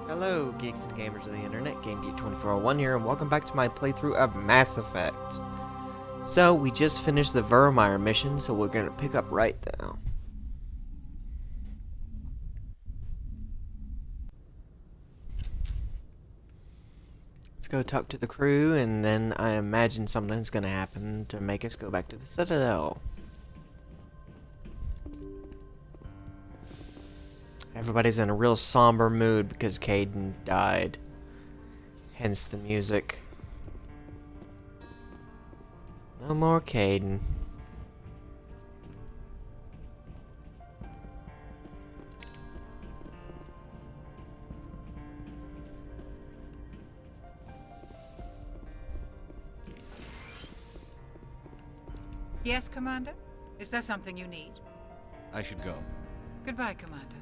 Hello, geeks and gamers of the internet, GameGeek2401 here, and welcome back to my playthrough of Mass Effect. So, we just finished the Vermeer mission, so we're gonna pick up right now. Let's go talk to the crew, and then I imagine something's gonna happen to make us go back to the Citadel. Everybody's in a real somber mood because Caden died. Hence the music. No more Caden. Yes, Commander? Is there something you need? I should go. Goodbye, Commander.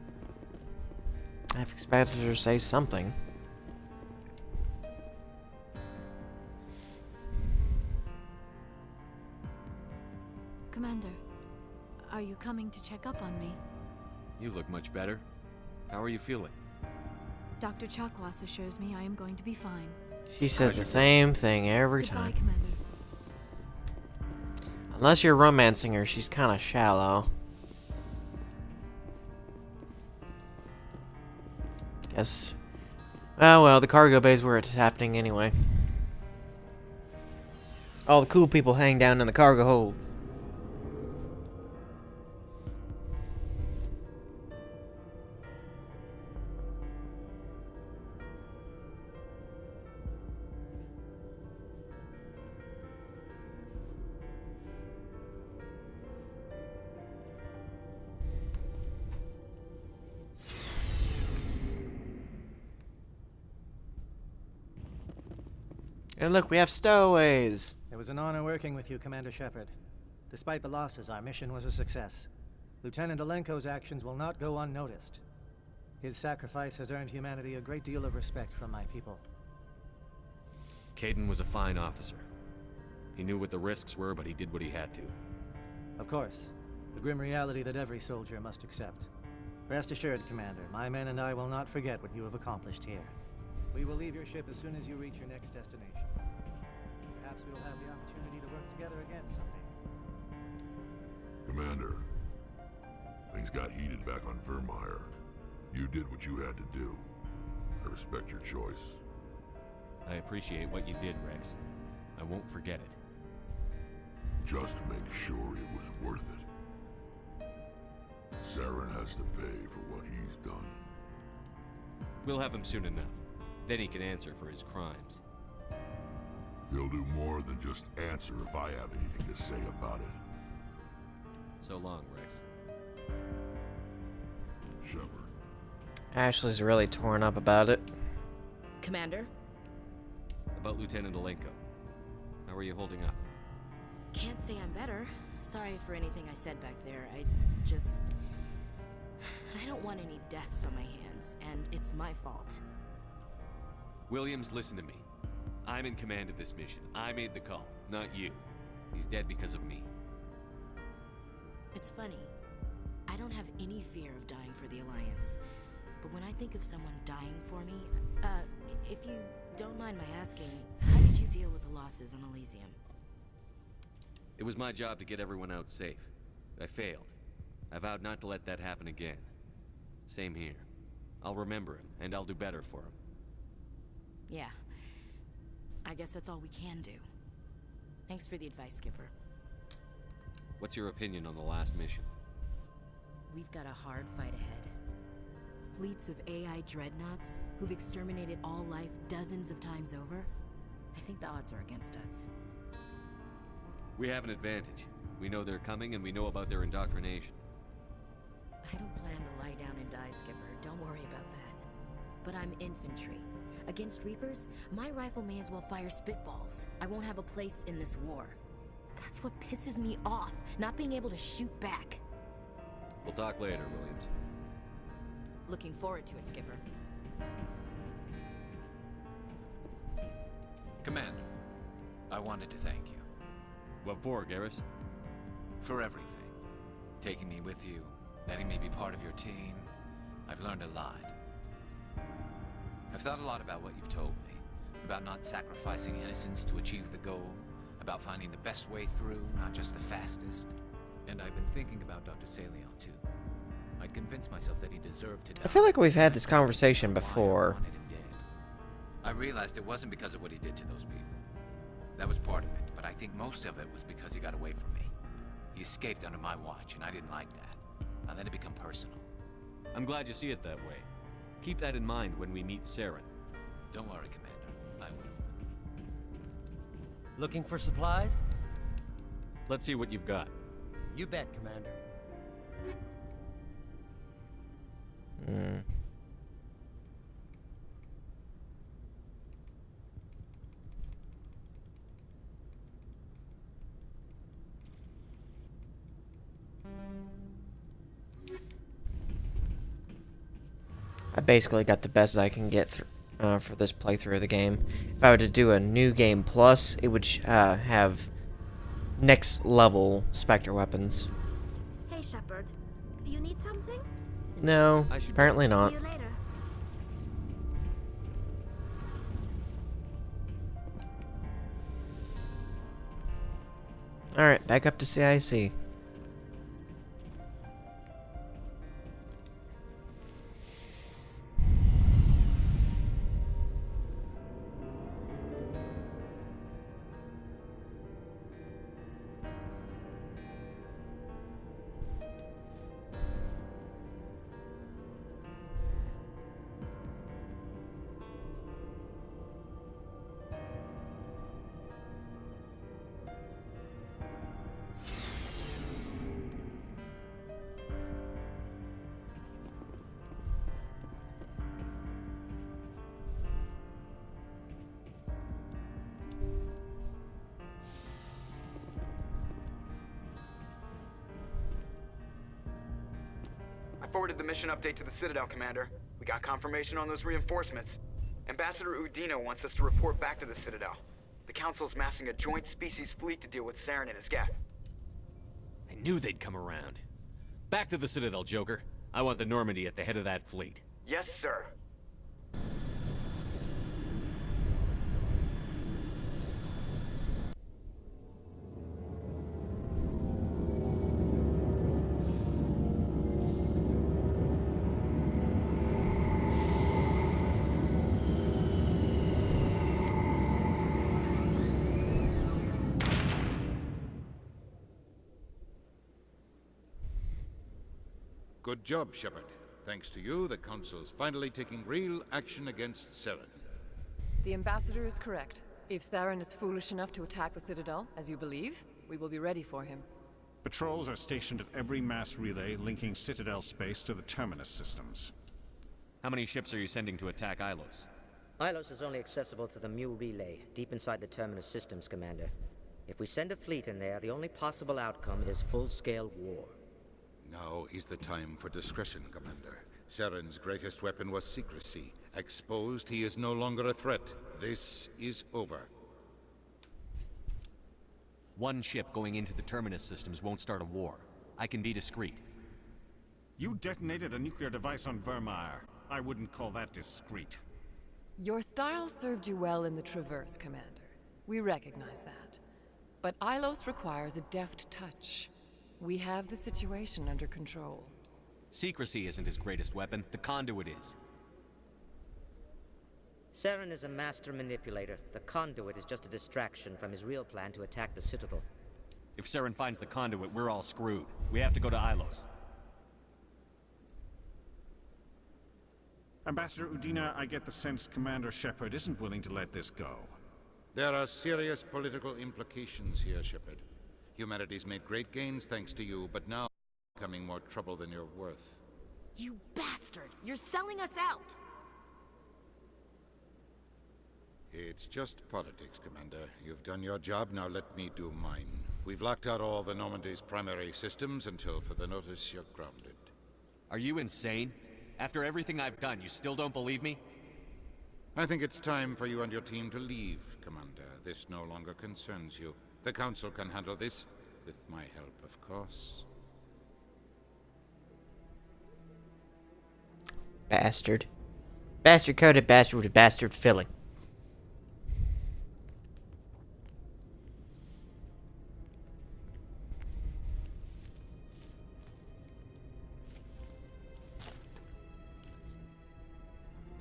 I've expected her to say something. Commander, are you coming to check up on me? You look much better. How are you feeling? Dr. Chakwas assures me I am going to be fine. She says the same thing every Goodbye, time. Commander. Unless you're romancing her, she's kind of shallow. Guess. Oh well, the cargo bay's where it's happening anyway. All the cool people hang down in the cargo hold. And look, we have stowaways. It was an honor working with you, Commander Shepard. Despite the losses, our mission was a success. Lieutenant Alenko's actions will not go unnoticed. His sacrifice has earned humanity a great deal of respect from my people. Caden was a fine officer. He knew what the risks were, but he did what he had to. Of course, the grim reality that every soldier must accept. Rest assured, Commander, my men and I will not forget what you have accomplished here. We will leave your ship as soon as you reach your next destination. Perhaps we will have the opportunity to work together again someday. Commander, things got heated back on Vermeer. You did what you had to do. I respect your choice. I appreciate what you did, Rex. I won't forget it. Just make sure it was worth it. Saren has to pay for what he's done. We'll have him soon enough. Then he can answer for his crimes. He'll do more than just answer if I have anything to say about it. So long, Rex. Shepard. Ashley's really torn up about it. Commander? About Lieutenant Alenko. How are you holding up? Can't say I'm better. Sorry for anything I said back there. I don't want any deaths on my hands, and it's my fault. Williams, listen to me. I'm in command of this mission. I made the call, not you. He's dead because of me. It's funny. I don't have any fear of dying for the Alliance. But when I think of someone dying for me, if you don't mind my asking, how did you deal with the losses on Elysium? It was my job to get everyone out safe. I failed. I vowed not to let that happen again. Same here. I'll remember him, and I'll do better for him. Yeah. I guess that's all we can do. Thanks for the advice, Skipper. What's your opinion on the last mission? We've got a hard fight ahead. Fleets of AI dreadnoughts who've exterminated all life dozens of times over. I think the odds are against us. We have an advantage. We know they're coming, and we know about their indoctrination. I don't plan to lie down and die, Skipper. Don't worry about that. But I'm infantry. Against Reapers, my rifle may as well fire spitballs. I won't have a place in this war. That's what pisses me off, not being able to shoot back. We'll talk later, Williams. Looking forward to it, Skipper. Commander, I wanted to thank you. What for, Garrus? For everything. Taking me with you, letting me be part of your team. I've learned a lot. I've thought a lot about what you've told me. About not sacrificing innocence to achieve the goal. About finding the best way through, not just the fastest. And I've been thinking about Dr. Saleon, too. I'd convinced myself that he deserved to die. I feel like we've had this conversation Why I before. wanted him dead. I realized it wasn't because of what he did to those people. That was part of it, but I think most of it was because he got away from me. He escaped under my watch, and I didn't like that. I let it become personal. I'm glad you see it that way. Keep that in mind when we meet Saren. Don't worry, Commander. I will. Looking for supplies? Let's see what you've got. You bet, Commander. I basically got the best I can get for this playthrough of the game. If I were to do a new game plus, it would have next level Spectre weapons. Hey, Shepard. You need something? No, apparently not. See you later. Alright, back up to CIC. Forwarded the mission update to the Citadel, Commander. We got confirmation on those reinforcements. Ambassador Udino wants us to report back to the Citadel. The Council's massing a joint species fleet to deal with Saren and his gap. I knew they'd come around. Back to the Citadel, Joker. I want the Normandy at the head of that fleet. Yes, sir. Good job, Shepard. Thanks to you, the Council's finally taking real action against Saren. The Ambassador is correct. If Saren is foolish enough to attack the Citadel, as you believe, we will be ready for him. Patrols are stationed at every mass relay linking Citadel space to the Terminus systems. How many ships are you sending to attack Illos? Illos is only accessible to the Mu relay, deep inside the Terminus systems, Commander. If we send a fleet in there, the only possible outcome is full-scale war. Now is the time for discretion, Commander. Saren's greatest weapon was secrecy. Exposed, he is no longer a threat. This is over. One ship going into the Terminus systems won't start a war. I can be discreet. You detonated a nuclear device on Vermeer. I wouldn't call that discreet. Your style served you well in the Traverse, Commander. We recognize that. But Illos requires a deft touch. We have the situation under control. Secrecy isn't his greatest weapon. The conduit is. Saren is a master manipulator. The conduit is just a distraction from his real plan to attack the Citadel. If Saren finds the conduit, we're all screwed. We have to go to Illos. Ambassador Udina, I get the sense Commander Shepard isn't willing to let this go. There are serious political implications here, Shepard. Humanity's made great gains thanks to you, but now you're becoming more trouble than you're worth. You bastard! You're selling us out! It's just politics, Commander. You've done your job, now let me do mine. We've locked out all the Normandy's primary systems until further notice you're grounded. Are you insane? After everything I've done, you still don't believe me? I think it's time for you and your team to leave, Commander. This no longer concerns you. The Council can handle this, with my help, of course. Bastard. Bastard coated bastard with a bastard filling.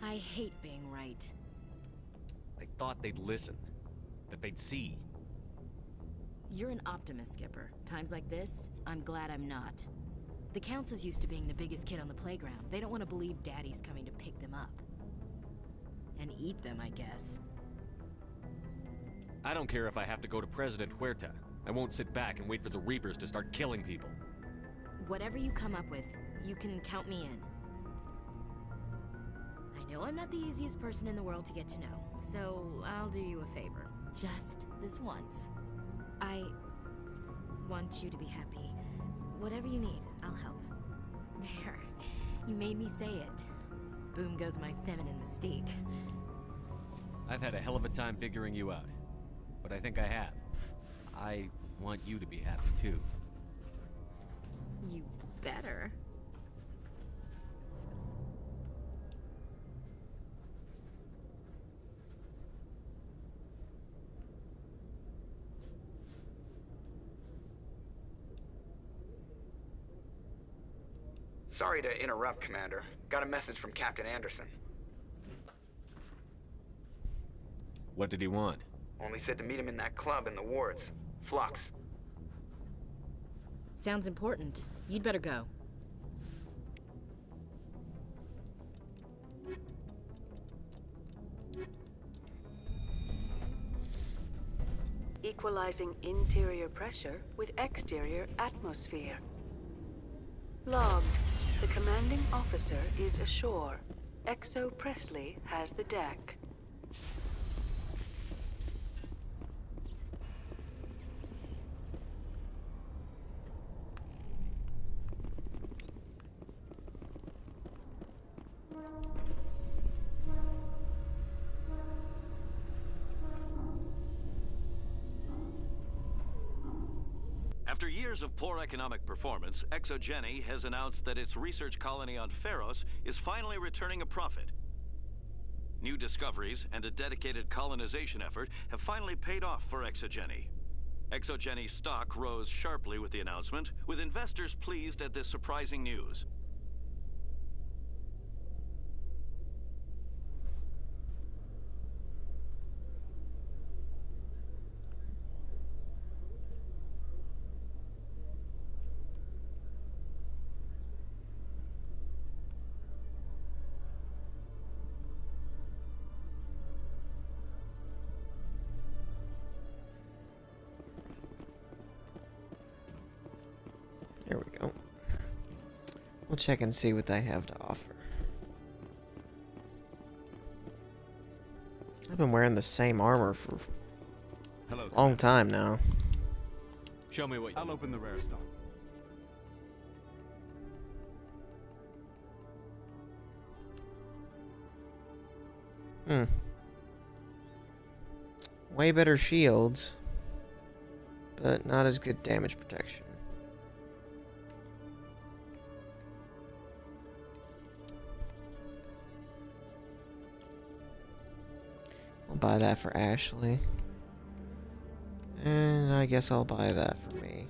I hate being right. I thought they'd listen. That they'd see. You're an optimist, Skipper. Times like this, I'm glad I'm not. The Council's used to being the biggest kid on the playground. They don't want to believe Daddy's coming to pick them up. And eat them, I guess. I don't care if I have to go to President Huerta. I won't sit back and wait for the Reapers to start killing people. Whatever you come up with, you can count me in. I know I'm not the easiest person in the world to get to know, so I'll do you a favor. Just this once. I want you to be happy. Whatever you need, I'll help. There. You made me say it. Boom goes my feminine mystique. I've had a hell of a time figuring you out. But I think I have. I want you to be happy, too. You better. Sorry to interrupt, Commander. Got a message from Captain Anderson. What did he want? Only said to meet him in that club in the wards. Flux. Sounds important. You'd better go. Equalizing interior pressure with exterior atmosphere. Logged. The commanding officer is ashore. Exo Presley has the deck. After years of poor economic performance, ExoGeni has announced that its research colony on Pharos is finally returning a profit. New discoveries and a dedicated colonization effort have finally paid off for ExoGeni. ExoGeni's stock rose sharply with the announcement, with investors pleased at this surprising news. There we go. We'll check and see what they have to offer. I've been wearing the same armor for a long time now. Show me what I'll open the rare stock. Way better shields, but not as good damage protection. I'll buy that for Ashley. And I guess I'll buy that for me.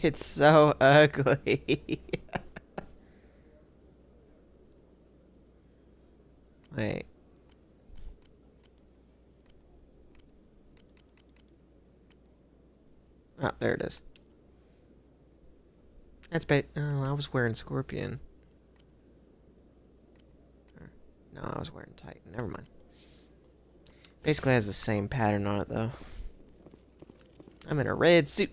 It's so ugly. Wait. Ah, there it is. That's oh, I was wearing Scorpion. No, I was wearing Titan. Never mind. Basically has the same pattern on it, though. I'm in a red suit.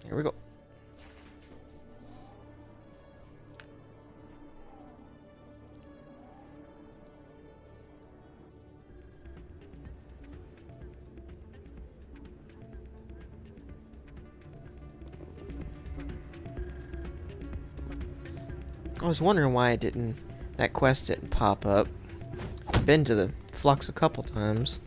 Here we go. I was wondering why that quest didn't pop up. I've been to the Flux a couple times.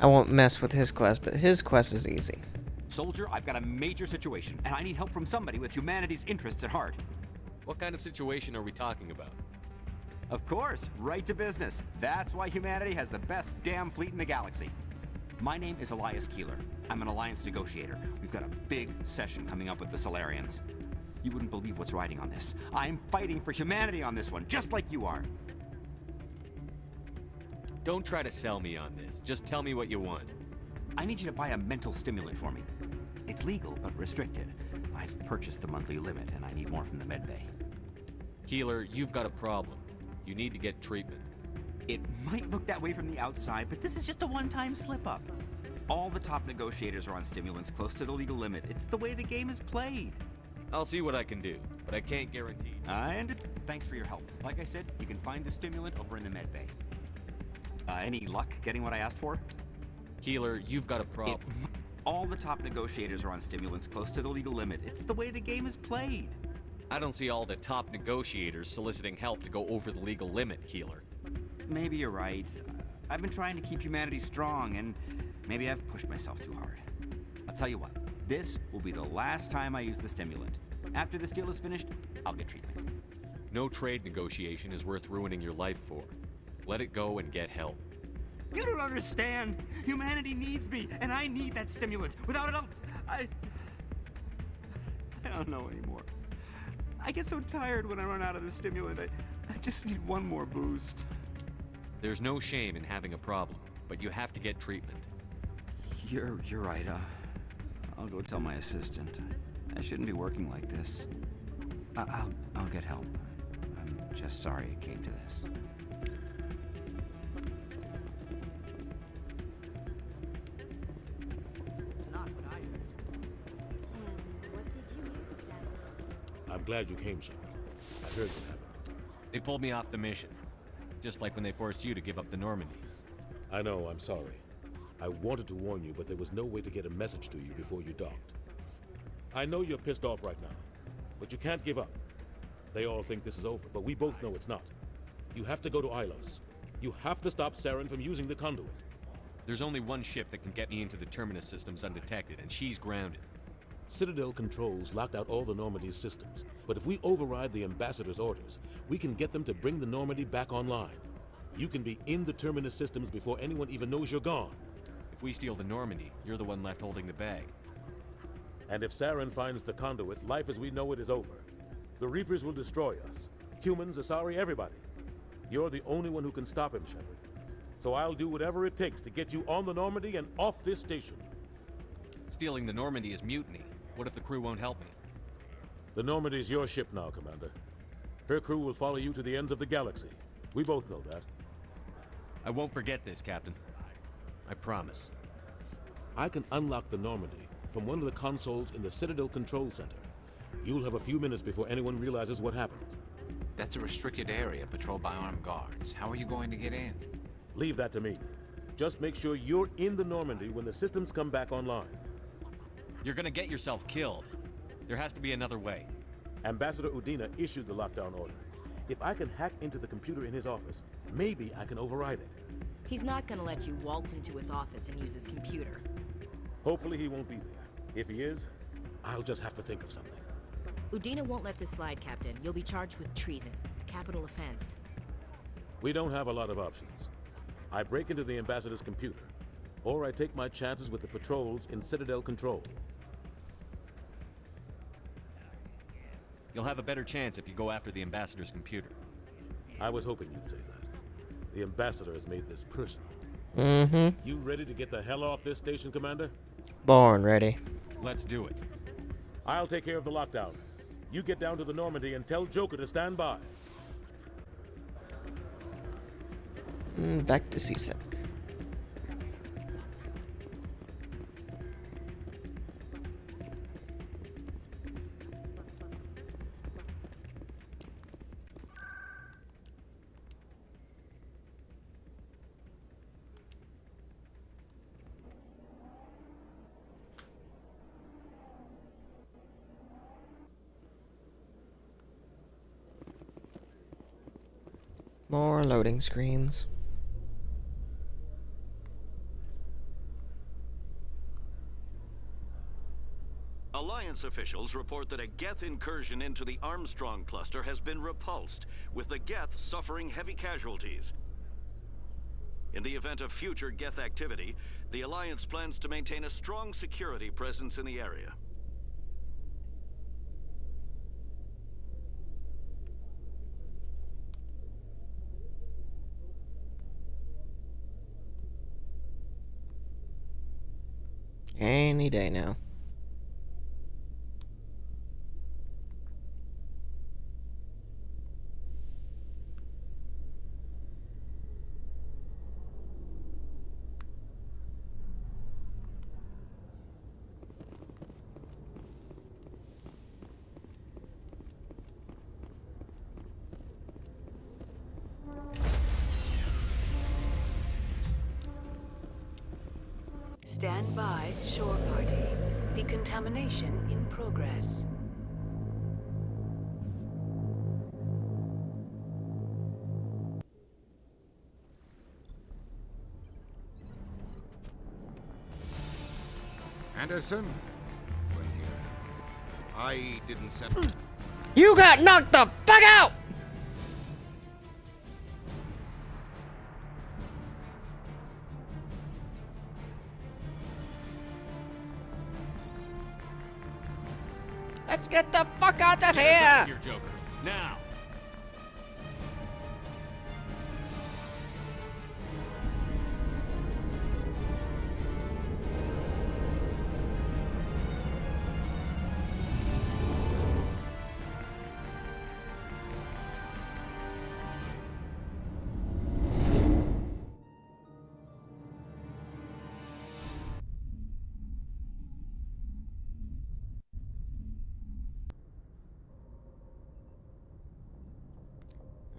I won't mess with his quest, but his quest is easy. Soldier, I've got a major situation, and I need help from somebody with humanity's interests at heart. What kind of situation are we talking about? Of course, right to business. That's why humanity has the best damn fleet in the galaxy. My name is Elias Keeler. I'm an alliance negotiator. We've got a big session coming up with the Solarians. You wouldn't believe what's riding on this. I'm fighting for humanity on this one, just like you are. Don't try to sell me on this. Just tell me what you want. I need you to buy a mental stimulant for me. It's legal, but restricted. I've purchased the monthly limit, and I need more from the medbay. Keeler, you've got a problem. You need to get treatment. It might look that way from the outside, but this is just a one-time slip-up. All the top negotiators are on stimulants close to the legal limit. It's the way the game is played. I'll see what I can do, but I can't guarantee. Thanks for your help. Like I said, you can find the stimulant over in the medbay. Any luck getting what I asked for? Keeler, you've got a problem. All the top negotiators are on stimulants close to the legal limit. It's the way the game is played. I don't see all the top negotiators soliciting help to go over the legal limit, Keeler. Maybe you're right. I've been trying to keep humanity strong, and maybe I've pushed myself too hard. I'll tell you what, this will be the last time I use the stimulant. After this deal is finished, I'll get treatment. No trade negotiation is worth ruining your life for. Let it go and get help. You don't understand! Humanity needs me, and I need that stimulant. Without it, I don't know anymore. I get so tired when I run out of the stimulant. I just need one more boost. There's no shame in having a problem, but you have to get treatment. You're right. I'll go tell my assistant. I shouldn't be working like this. I'll get help. I'm just sorry it came to this. It's not what I heard. And what did you hear exactly? I'm glad you came, Shepard. I heard what happened. They pulled me off the mission. Just like when they forced you to give up the Normandy. I know, I'm sorry. I wanted to warn you, but there was no way to get a message to you before you docked. I know you're pissed off right now, but you can't give up. They all think this is over, but we both know it's not. You have to go to Illos. You have to stop Saren from using the conduit. There's only one ship that can get me into the Terminus systems undetected, and she's grounded. Citadel controls locked out all the Normandy's systems, but if we override the Ambassador's orders, we can get them to bring the Normandy back online. You can be in the Terminus systems before anyone even knows you're gone. If we steal the Normandy, you're the one left holding the bag. And if Saren finds the conduit, life as we know it is over. The Reapers will destroy us. Humans, Asari, everybody. You're the only one who can stop him, Shepard. So I'll do whatever it takes to get you on the Normandy and off this station. Stealing the Normandy is mutiny. What if the crew won't help me? The Normandy's your ship now, Commander. Her crew will follow you to the ends of the galaxy. We both know that. I won't forget this, Captain. I promise. I can unlock the Normandy from one of the consoles in the Citadel Control Center. You'll have a few minutes before anyone realizes what happened. That's a restricted area patrolled by armed guards. How are you going to get in? Leave that to me. Just make sure you're in the Normandy when the systems come back online. You're gonna get yourself killed. There has to be another way. Ambassador Udina issued the lockdown order. If I can hack into the computer in his office, maybe I can override it. He's not gonna let you waltz into his office and use his computer. Hopefully he won't be there. If he is, I'll just have to think of something. Udina won't let this slide, Captain. You'll be charged with treason, a capital offense. We don't have a lot of options. I break into the Ambassador's computer, or I take my chances with the patrols in Citadel Control. You'll have a better chance if you go after the Ambassador's computer. I was hoping you'd say that. The Ambassador has made this personal. Mm-hmm. You ready to get the hell off this station, Commander? Born ready. Let's do it. I'll take care of the lockdown. You get down to the Normandy and tell Joker to stand by. Back to CSEC. More loading screens. Alliance officials report that a Geth incursion into the Armstrong cluster has been repulsed, with the Geth suffering heavy casualties. In the event of future Geth activity, the Alliance plans to maintain a strong security presence in the area. Any day now. Stand by, shore party. Decontamination in progress. Anderson? We're here. I didn't send... You got knocked the fuck out! Let's get the fuck out of here! Here, Joker. Now!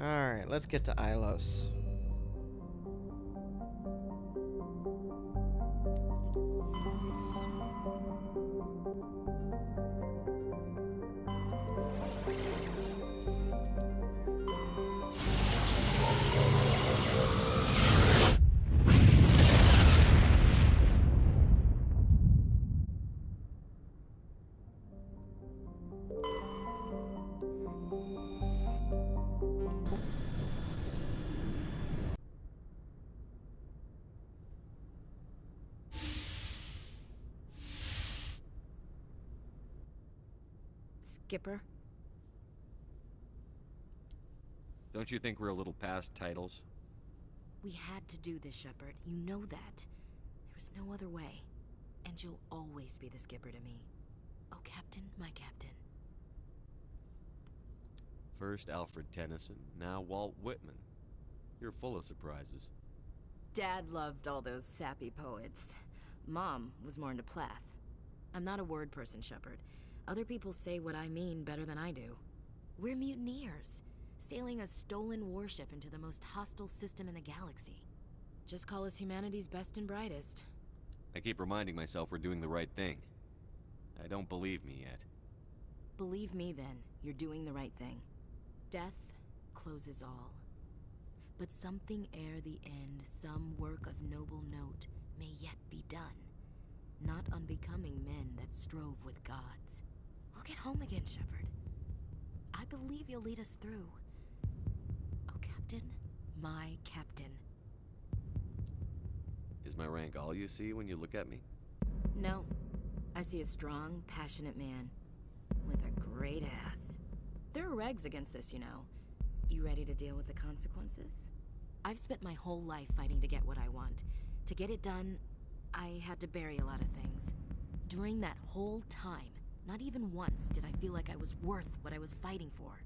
Alright, let's get to Illos. Skipper? Don't you think we're a little past titles? We had to do this, Shepard. You know that. There was no other way. And you'll always be the skipper to me. Oh, Captain, my captain. First Alfred Tennyson, now Walt Whitman. You're full of surprises. Dad loved all those sappy poets. Mom was more into Plath. I'm not a word person, Shepard. Other people say what I mean better than I do. We're mutineers, sailing a stolen warship into the most hostile system in the galaxy. Just call us humanity's best and brightest. I keep reminding myself we're doing the right thing. I don't believe me yet. Believe me then, you're doing the right thing. Death closes all. But something ere the end, some work of noble note, may yet be done. Not unbecoming men that strove with gods. We'll get home again, Shepard. I believe you'll lead us through. Oh, Captain, my captain. Is my rank all you see when you look at me? No. I see a strong, passionate man. With a great ass. There are regs against this, you know. You ready to deal with the consequences? I've spent my whole life fighting to get what I want. To get it done, I had to bury a lot of things. During that whole time, Not even once did I feel like I was worth what I was fighting for.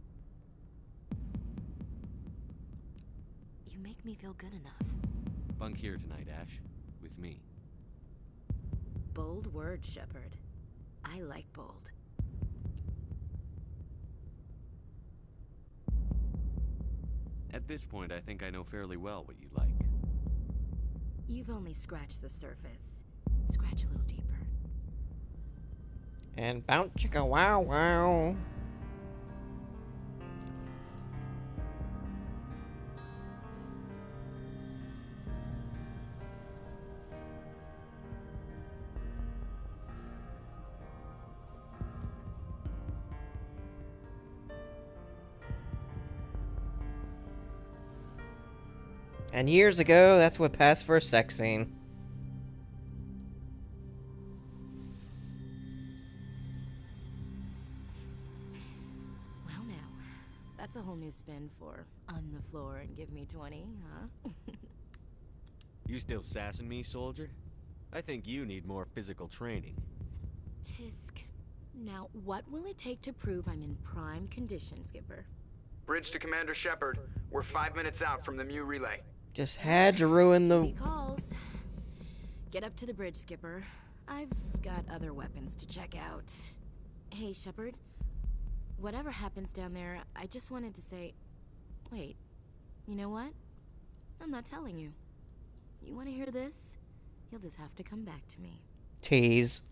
You make me feel good enough. Bunk here tonight, Ash. With me. Bold words, Shepard. I like bold. At this point, I think I know fairly well what you like. You've only scratched the surface. Scratch a little deeper. And bounce chicka wow wow. And years ago, that's what passed for a sex scene. Well now, that's a whole new spin for on the floor and give me 20, huh? You still sassing me, soldier? I think you need more physical training. Tisk. Now, what will it take to prove I'm in prime condition, Skipper? Bridge to Commander Shepard. We're 5 minutes out from the Mu relay. Just had to ruin the... Calls. Get up to the bridge, Skipper. I've got other weapons to check out. Hey, Shepard. Whatever happens down there, I just wanted to say... Wait, you know what? I'm not telling you. You want to hear this? You'll just have to come back to me. Tease.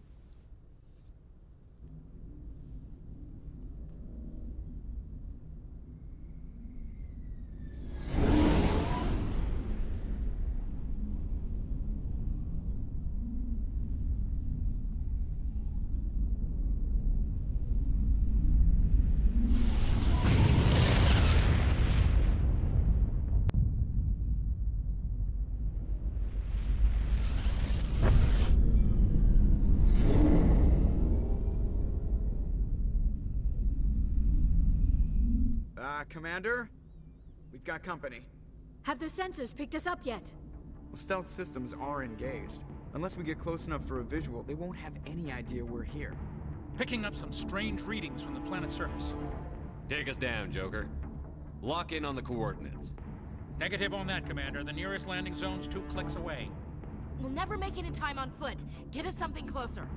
Commander? We've got company. Have their sensors picked us up yet? Well, stealth systems are engaged. Unless we get close enough for a visual, they won't have any idea we're here. Picking up some strange readings from the planet's surface. Take us down, Joker. Lock in on the coordinates. Negative on that, Commander. The nearest landing zone's 2 clicks away. We'll never make it in time on foot. Get us something closer.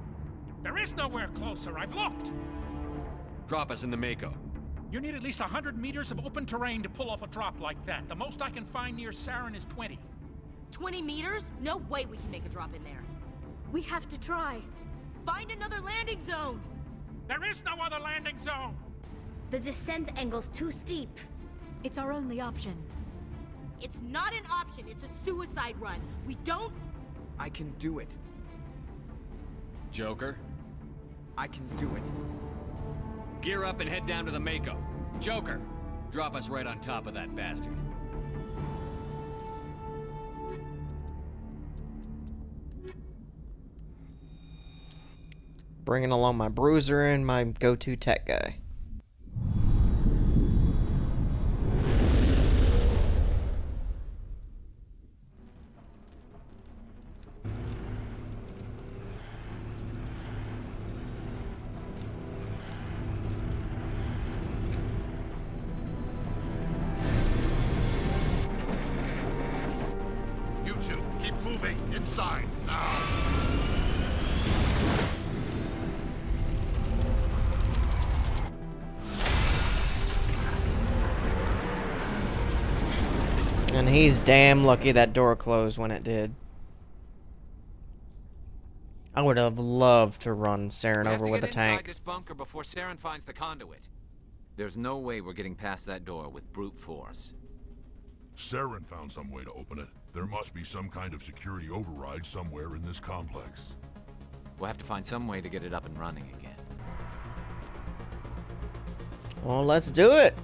There is nowhere closer. I've looked. Drop us in the Mako. You need at least 100 meters of open terrain to pull off a drop like that. The most I can find near Saren is 20. 20 meters? No way we can make a drop in there. We have to try. Find another landing zone! There is no other landing zone! The descent angle's too steep. It's our only option. It's not an option, it's a suicide run. We don't... I can do it. Joker? I can do it. Gear up and head down to the Mako. Joker, drop us right on top of that bastard. Bringing along my bruiser and my go-to tech guy. You two, keep moving inside now. And he's damn lucky that door closed when it did. I would have loved to run Saren over with a tank. We have to get inside this bunker before Saren finds the conduit. There's no way we're getting past that door with brute force. Saren found some way to open it. There must be some kind of security override somewhere in this complex. We'll have to find some way to get it up and running again. Well, let's do it.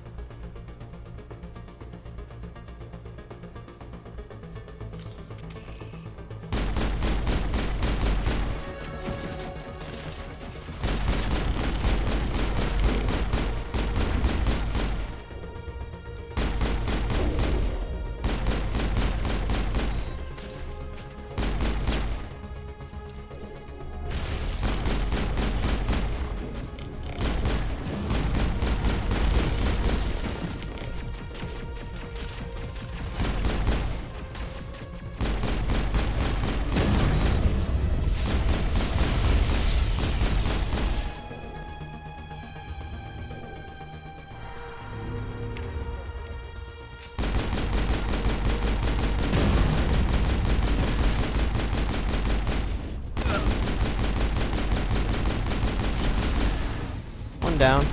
down.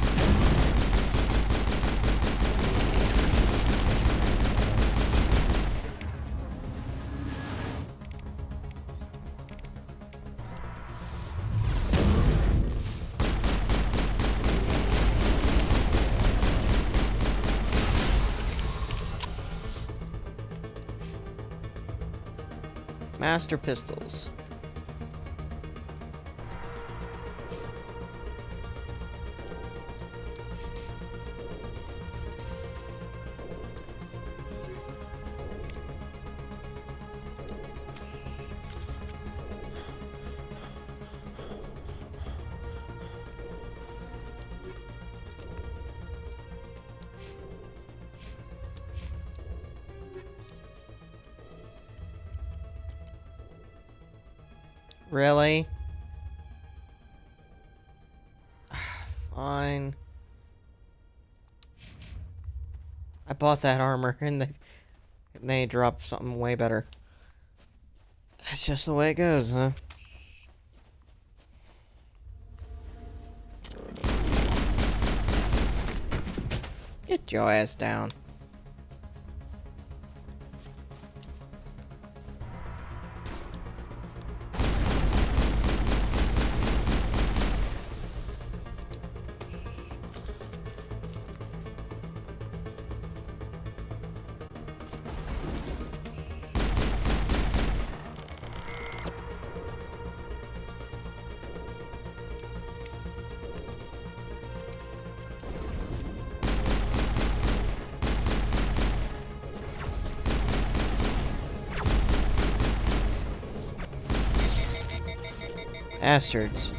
Master pistols. Really? Fine. I bought that armor and they dropped something way better. That's just the way it goes, huh? Get your ass down. Bastards.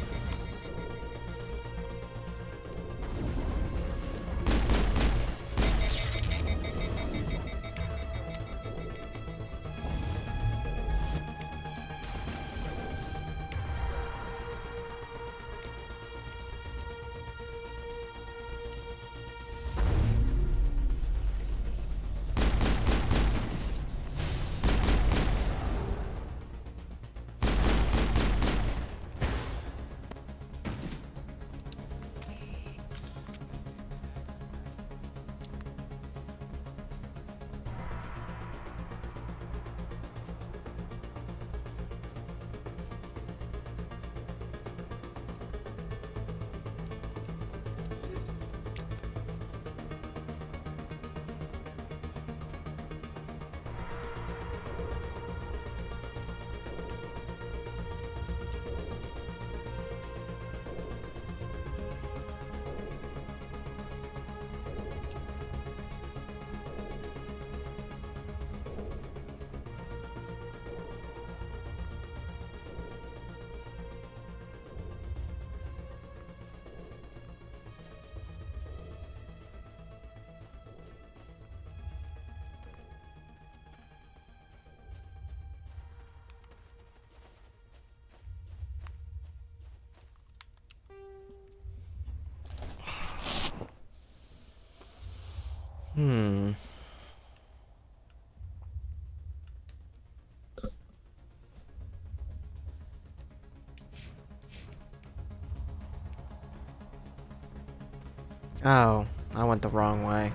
Oh, I went the wrong way.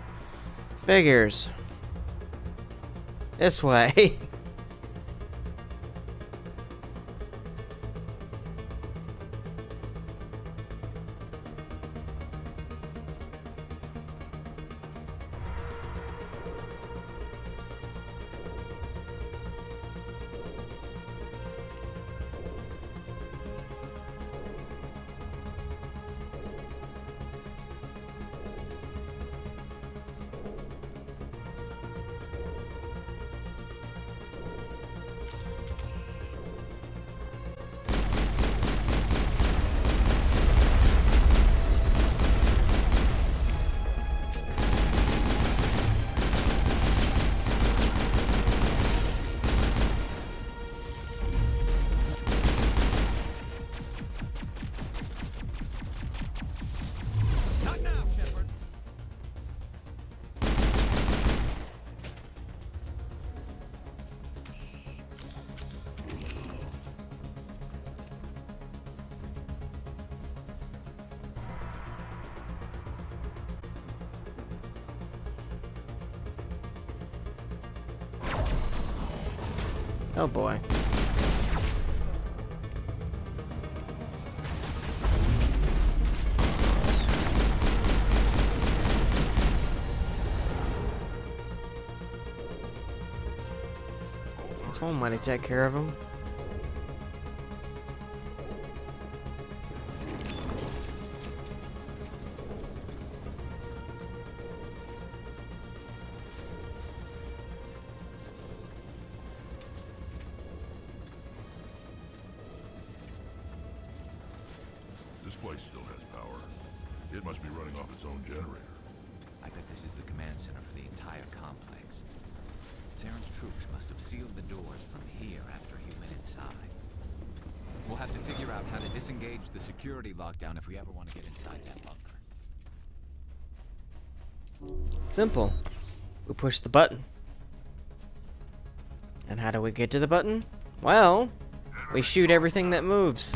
Figures. This way. Oh boy. That's one way to take care of him. This place still has power. It must be running off its own generator. I bet this is the command center for the entire complex. Saren's troops must have sealed the doors from here after he went inside. We'll have to figure out how to disengage the security lockdown if we ever want to get inside that bunker. Simple. We push the button. And how do we get to the button? Well, we shoot everything that moves.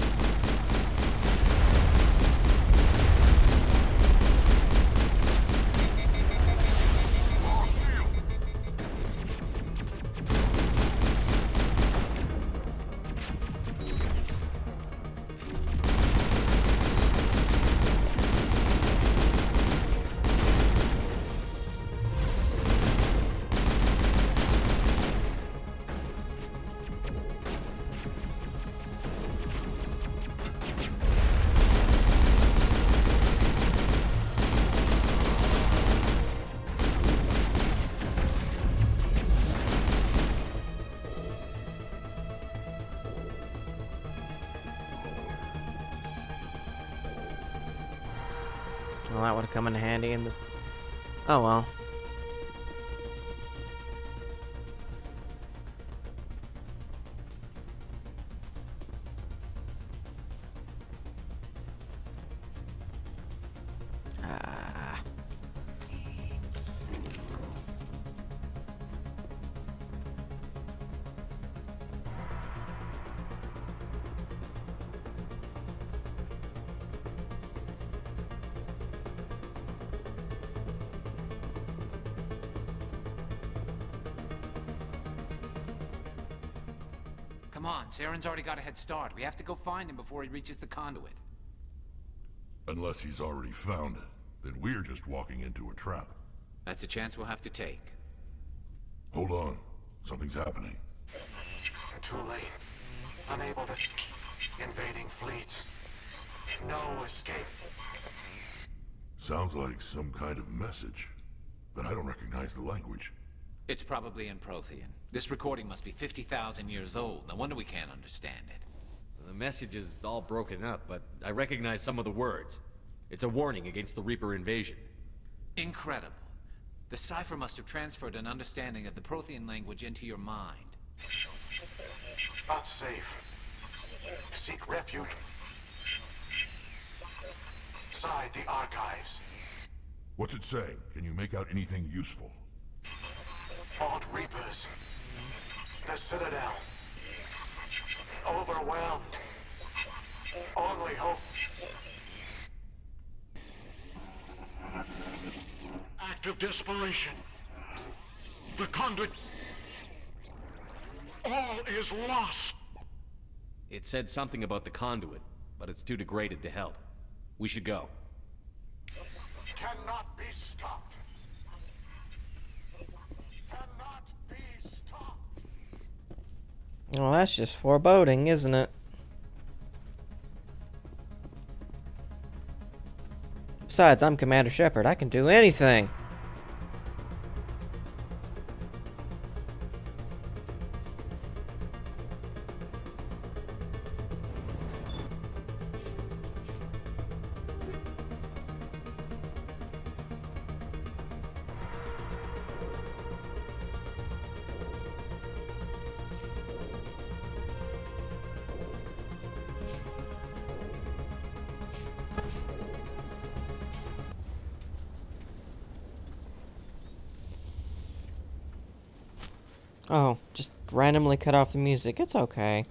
Well, that would have come in handy in the... Oh well. Come on, Saren's already got a head start. We have to go find him before he reaches the conduit. Unless he's already found it, then we're just walking into a trap. That's a chance we'll have to take. Hold on. Something's happening. Too late. Unable to... Invading fleets. No escape. Sounds like some kind of message, but I don't recognize the language. It's probably in Prothean. This recording must be 50,000 years old. No wonder we can't understand it. The message is all broken up, but I recognize some of the words. It's a warning against the Reaper invasion. Incredible. The cipher must have transferred an understanding of the Prothean language into your mind. Not safe. Seek refuge. Inside the archives. What's it saying? Can you make out anything useful? Vault Reapers. The Citadel. Overwhelmed. Only hope. Act of desperation. The conduit. All is lost. It said something about the conduit, but it's too degraded to help. We should go. Cannot be stopped. Cannot be stopped. Well, that's just foreboding, isn't it? Besides, I'm Commander Shepard. I can do anything. Oh, just randomly cut off the music. It's okay.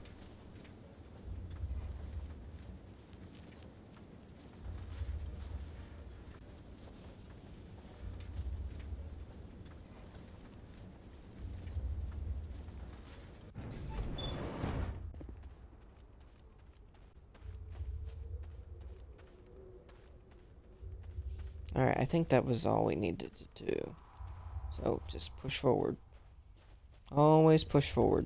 Alright, I think that was all we needed to do. So, just push forward. Always push forward.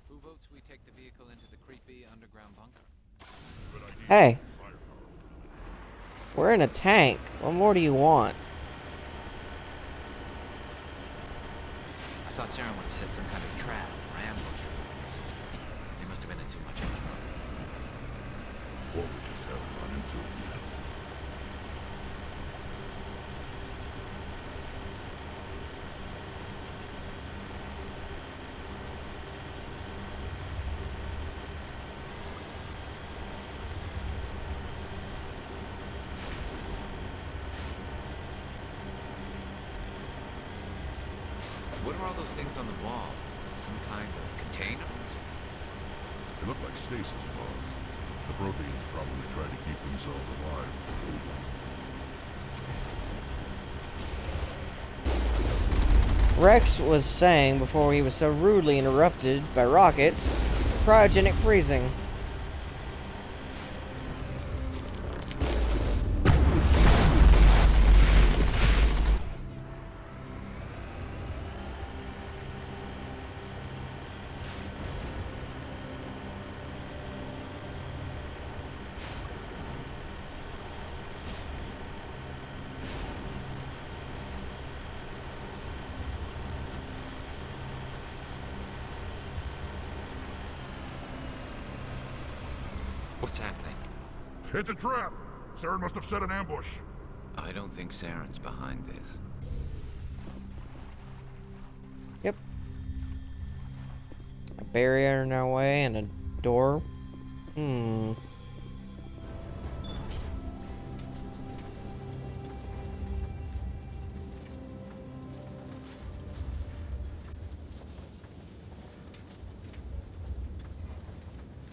Who votes we take the vehicle into the creepy underground bunker? Hey! We're in a tank. What more do you want? I thought Saren would have set some kind of trap or ambush for us. They must have been in too much of a hurry. Or we just haven't run into it yet. What are all those things on the wall? Some kind of containers? They look like stasis pods. The Protheans probably tried to keep themselves alive. Rex was saying before he was so rudely interrupted by rockets, cryogenic freezing. What's happening? It's a trap! Saren must have set an ambush. I don't think Saren's behind this. Yep. A barrier in our way and a door.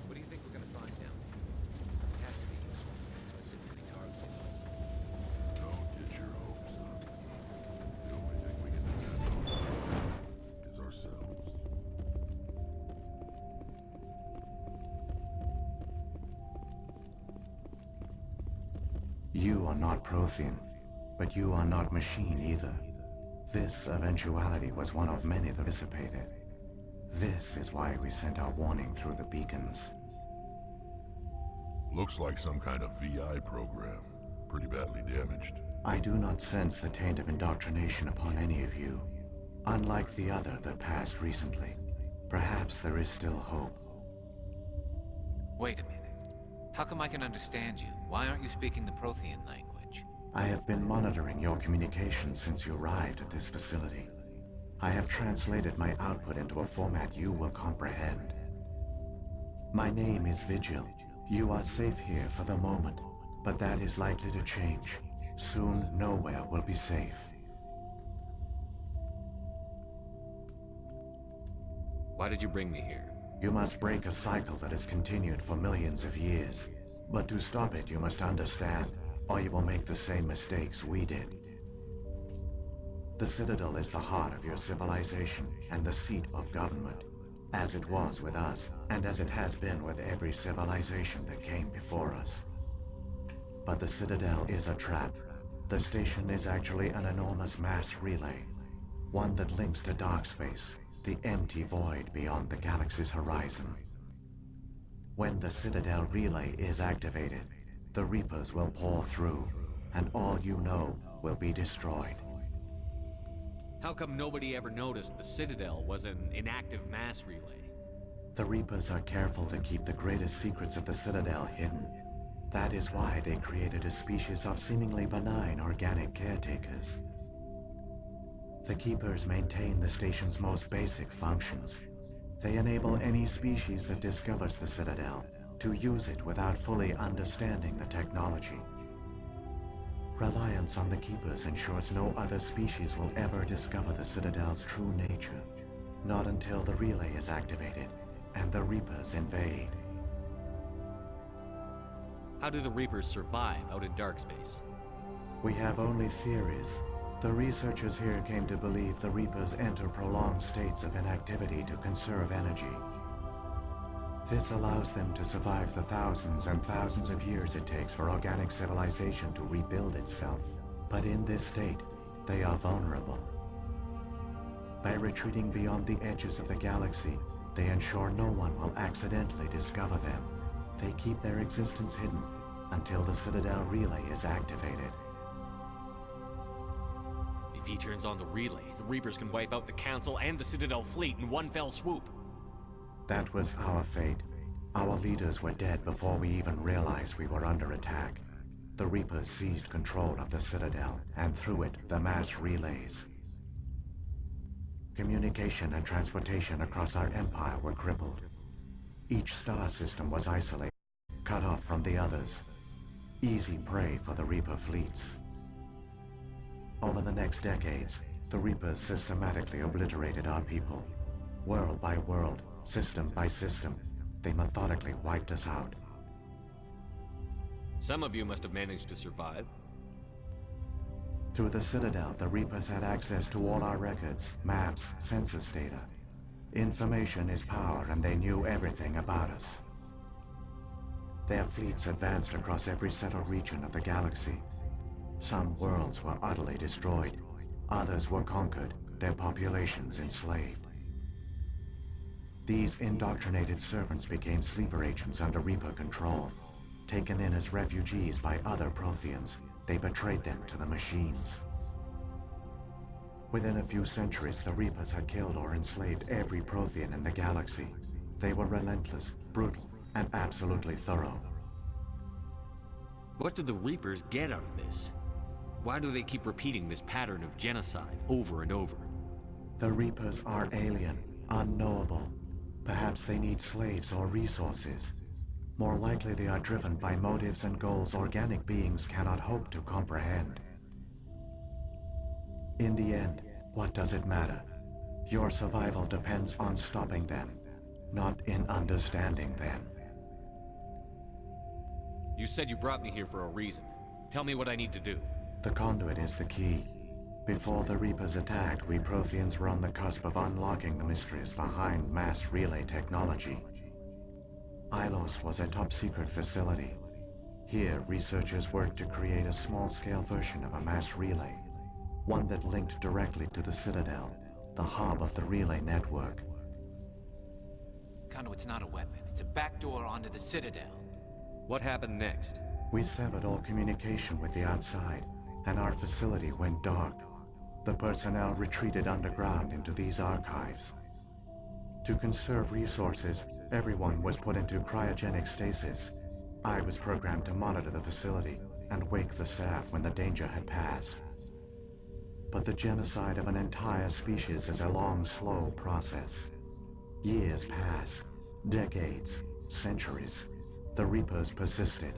What do you think we're gonna find down here? It has to be useful if it's specifically targeting us. Don't get your hopes up. The only thing we can depend on is ourselves. You are not Prothean, but you are not machine either. This eventuality was one of many that dissipated. This is why we sent our warning through the beacons. Looks like some kind of VI program. Pretty badly damaged. I do not sense the taint of indoctrination upon any of you. Unlike the other that passed recently. Perhaps there is still hope. Wait a minute. How come I can understand you? Why aren't you speaking the Prothean language? I have been monitoring your communications since you arrived at this facility. I have translated my output into a format you will comprehend. My name is Vigil. You are safe here for the moment, but that is likely to change. Soon, nowhere will be safe. Why did you bring me here? You must break a cycle that has continued for millions of years. But to stop it, you must understand, or you will make the same mistakes we did. The Citadel is the heart of your civilization and the seat of government, as it was with us, and as it has been with every civilization that came before us. But the Citadel is a trap. The station is actually an enormous mass relay, one that links to dark space, the empty void beyond the galaxy's horizon. When the Citadel relay is activated, the Reapers will pour through, and all you know will be destroyed. How come nobody ever noticed the Citadel was an inactive mass relay? The Reapers are careful to keep the greatest secrets of the Citadel hidden. That is why they created a species of seemingly benign organic caretakers. The Keepers maintain the station's most basic functions. They enable any species that discovers the Citadel to use it without fully understanding the technology. Reliance on the Keepers ensures no other species will ever discover the Citadel's true nature. Not until the relay is activated and the Reapers invade. How do the Reapers survive out in dark space? We have only theories. The researchers here came to believe the Reapers enter prolonged states of inactivity to conserve energy. This allows them to survive the thousands and thousands of years it takes for organic civilization to rebuild itself. But in this state, they are vulnerable. By retreating beyond the edges of the galaxy, they ensure no one will accidentally discover them. They keep their existence hidden until the Citadel relay is activated. If he turns on the relay, the Reapers can wipe out the Council and the Citadel fleet in one fell swoop. That was our fate. Our leaders were dead before we even realized we were under attack. The Reapers seized control of the Citadel, and through it, the mass relays. Communication and transportation across our empire were crippled. Each star system was isolated, cut off from the others. Easy prey for the Reaper fleets. Over the next decades, the Reapers systematically obliterated our people. World by world, system by system, they methodically wiped us out. Some of you must have managed to survive. Through the Citadel, the Reapers had access to all our records, maps, census data. Information is power, and they knew everything about us. Their fleets advanced across every settled region of the galaxy. Some worlds were utterly destroyed. Others were conquered, their populations enslaved. These indoctrinated servants became sleeper agents under Reaper control. Taken in as refugees by other Protheans, they betrayed them to the machines. Within a few centuries, the Reapers had killed or enslaved every Prothean in the galaxy. They were relentless, brutal, and absolutely thorough. What do the Reapers get out of this? Why do they keep repeating this pattern of genocide over and over? The Reapers are alien, unknowable. Perhaps they need slaves or resources. More likely they are driven by motives and goals organic beings cannot hope to comprehend. In the end, what does it matter? Your survival depends on stopping them, not in understanding them. You said you brought me here for a reason. Tell me what I need to do. The conduit is the key. Before the Reapers attacked, we Protheans were on the cusp of unlocking the mysteries behind mass relay technology. Illos was a top-secret facility. Here, researchers worked to create a small-scale version of a mass relay, one that linked directly to the Citadel, the hub of the relay network. Conduit's not a weapon. It's a backdoor onto the Citadel. What happened next? We severed all communication with the outside, and our facility went dark. The personnel retreated underground into these archives. To conserve resources, everyone was put into cryogenic stasis. I was programmed to monitor the facility and wake the staff when the danger had passed. But the genocide of an entire species is a long, slow process. Years passed, decades, centuries. The Reapers persisted,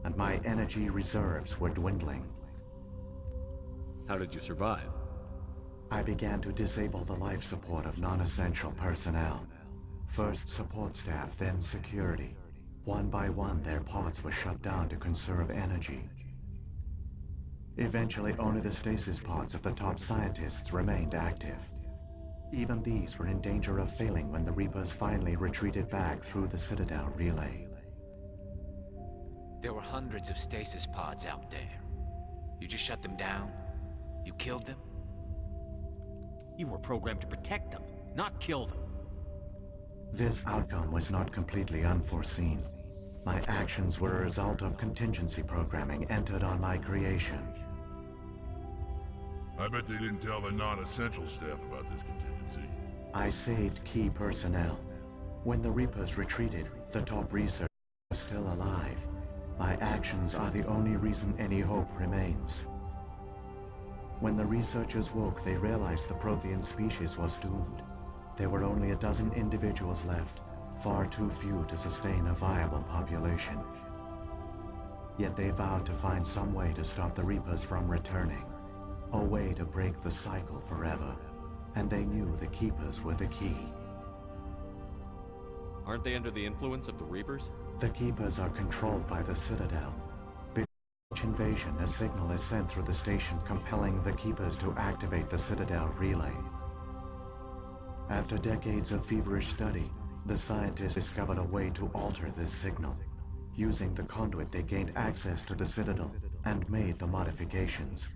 and my energy reserves were dwindling. How did you survive? I began to disable the life support of non-essential personnel. First support staff, then security. One by one, their pods were shut down to conserve energy. Eventually, only the stasis pods of the top scientists remained active. Even these were in danger of failing when the Reapers finally retreated back through the Citadel relay. There were hundreds of stasis pods out there. You just shut them down? You killed them? You were programmed to protect them, not kill them. This outcome was not completely unforeseen. My actions were a result of contingency programming entered on my creation. I bet they didn't tell the non-essential staff about this contingency. I saved key personnel. When the Reapers retreated, the top researcher was still alive. My actions are the only reason any hope remains. When the researchers woke, they realized the Prothean species was doomed. There were only a dozen individuals left, far too few to sustain a viable population. Yet they vowed to find some way to stop the Reapers from returning, a way to break the cycle forever. And they knew the Keepers were the key. Aren't they under the influence of the Reapers? The Keepers are controlled by the Citadel. Before each invasion, a signal is sent through the station compelling the Keepers to activate the Citadel relay. After decades of feverish study, The scientists discovered a way to alter this signal. Using the conduit, they gained access to the Citadel and made the modifications.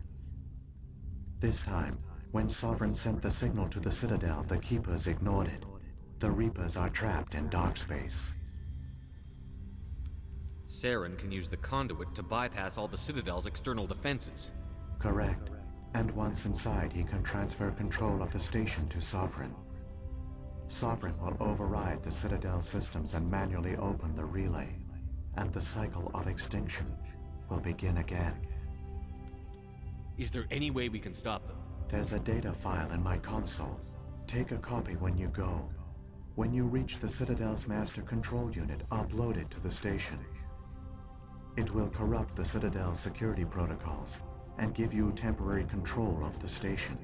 This time, when Sovereign sent the signal to the Citadel, the Keepers ignored it. The Reapers are trapped in dark space. Saren can use the conduit to bypass all the Citadel's external defenses. Correct. And once inside, he can transfer control of the station to Sovereign. Sovereign will override the Citadel systems and manually open the relay, and the cycle of extinction will begin again. Is there any way we can stop them? There's a data file in my console. Take a copy when you go. When you reach the Citadel's master control unit, upload it to the station. It will corrupt the Citadel's security protocols and give you temporary control of the station.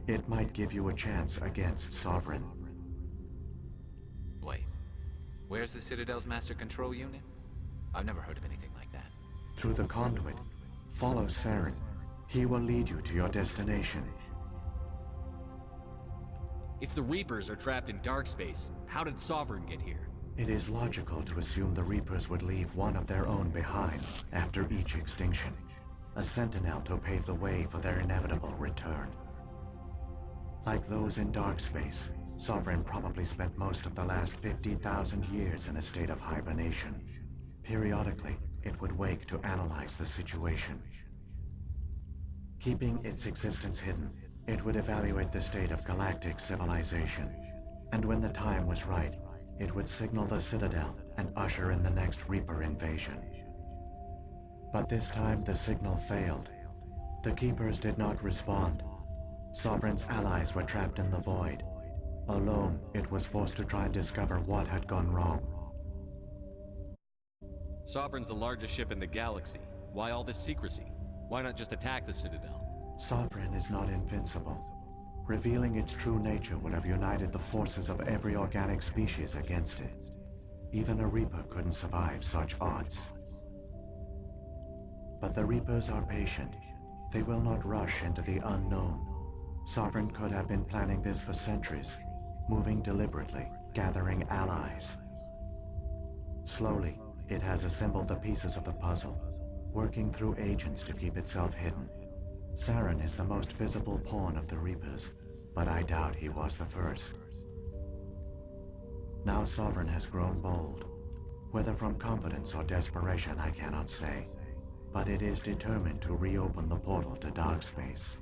It might give you a chance against Sovereign. Wait, where's the Citadel's master control unit? I've never heard of anything like that. Through the conduit, follow Saren. He will lead you to your destination. If the Reapers are trapped in dark space, how did Sovereign get here? It is logical to assume the Reapers would leave one of their own behind after each extinction. A sentinel to pave the way for their inevitable return. Like those in dark space, Sovereign probably spent most of the last 50,000 years in a state of hibernation. Periodically, it would wake to analyze the situation. Keeping its existence hidden, it would evaluate the state of galactic civilization. And when the time was right, it would signal the Citadel and usher in the next Reaper invasion. But this time the signal failed. The Keepers did not respond. Sovereign's allies were trapped in the void. Alone, it was forced to try and discover what had gone wrong. Sovereign's the largest ship in the galaxy. Why all this secrecy? Why not just attack the Citadel? Sovereign is not invincible. Revealing its true nature would have united the forces of every organic species against it. Even a Reaper couldn't survive such odds. But the Reapers are patient. They will not rush into the unknown. Sovereign could have been planning this for centuries, moving deliberately, gathering allies. Slowly, it has assembled the pieces of the puzzle, working through agents to keep itself hidden. Saren is the most visible pawn of the Reapers, but I doubt he was the first. Now Sovereign has grown bold. Whether from confidence or desperation, I cannot say. But it is determined to reopen the portal to dark space.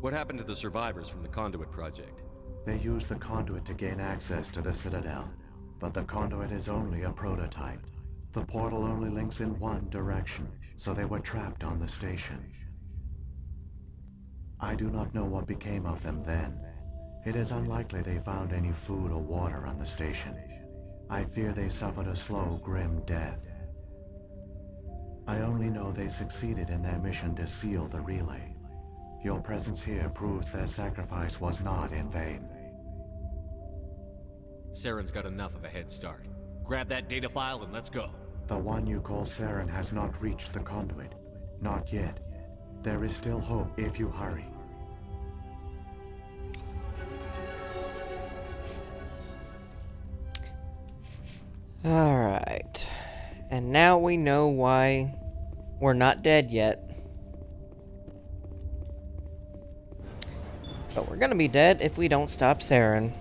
What happened to the survivors from the Conduit project? They used the conduit to gain access to the Citadel, but the conduit is only a prototype. The portal only links in one direction, so they were trapped on the station. I do not know what became of them then. It is unlikely they found any food or water on the station. I fear they suffered a slow, grim death. I only know they succeeded in their mission to seal the relay. Your presence here proves their sacrifice was not in vain. Saren's got enough of a head start. Grab that data file and let's go. The one you call Saren has not reached the conduit. Not yet. There is still hope if you hurry. Alright. And now we know why we're not dead yet. But we're gonna be dead if we don't stop Saren.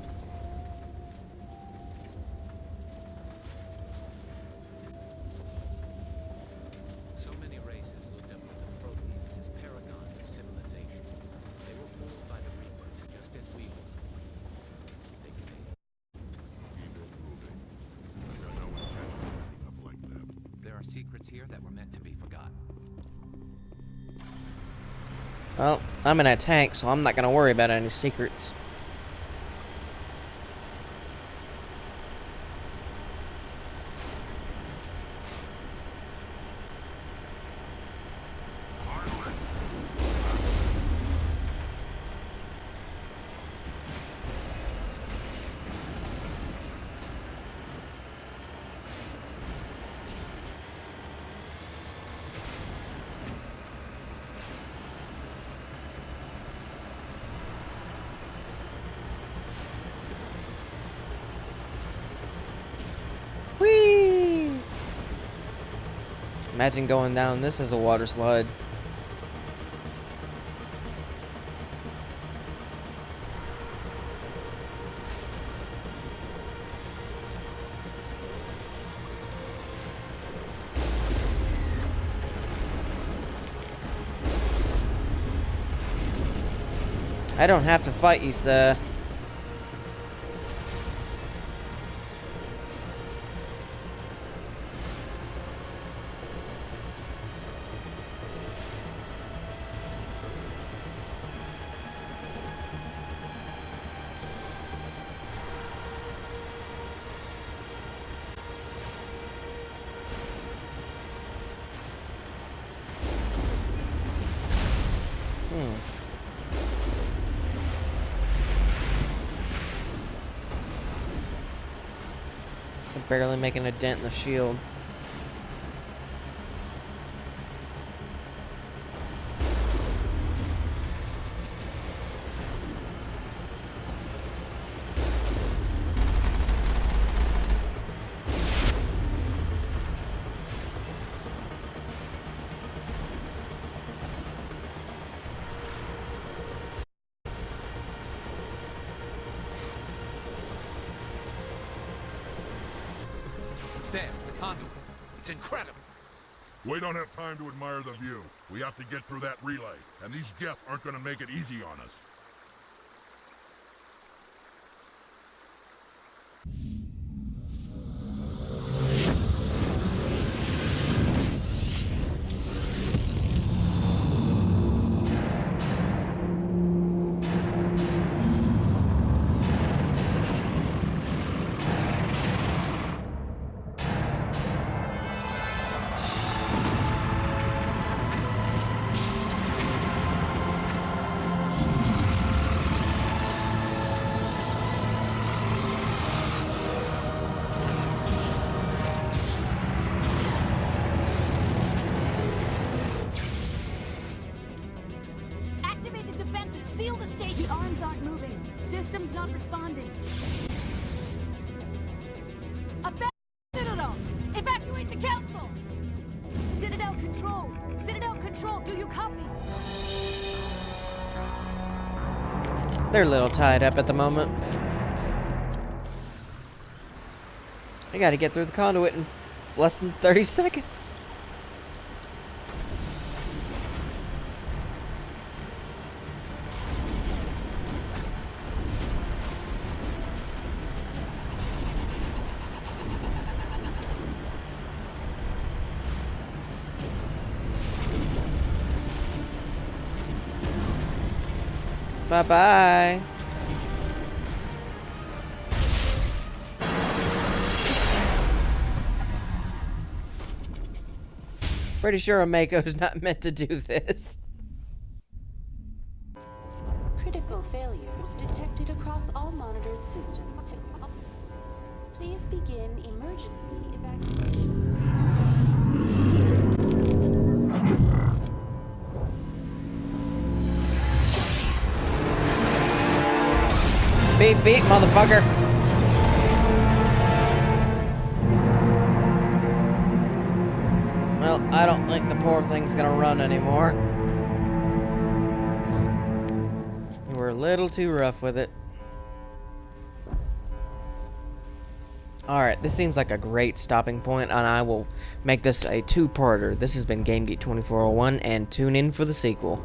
So many races looked up to the Protheans as paragons of civilization. They were fooled by the Reapers, just as we were. They failed. There are secrets here that were meant to be forgotten. Well, I'm in a tank, so I'm not gonna worry about any secrets. Imagine going down this as a water slide. I don't have to fight you, sir. Barely making a dent in the shield. There, the conduit. It's incredible. We don't have time to admire the view. We have to get through that relay, and these Geth aren't gonna make it easy on us. Seal the station! The arms aren't moving. System's not responding. Abandon Citadel! Evacuate the Council! Citadel Control! Citadel Control, do you copy? They're a little tied up at the moment. I gotta get through the conduit in less than 30 seconds. Bye-bye. Pretty sure Amako's not meant to do this. Critical failures detected across all monitored systems. Please begin emergency evacuation. Beep, beep, motherfucker. Well, I don't think the poor thing's gonna run anymore. We're a little too rough with it. Alright, this seems like a great stopping point, and I will make this a two-parter. This has been GameGeek 2401, and tune in for the sequel.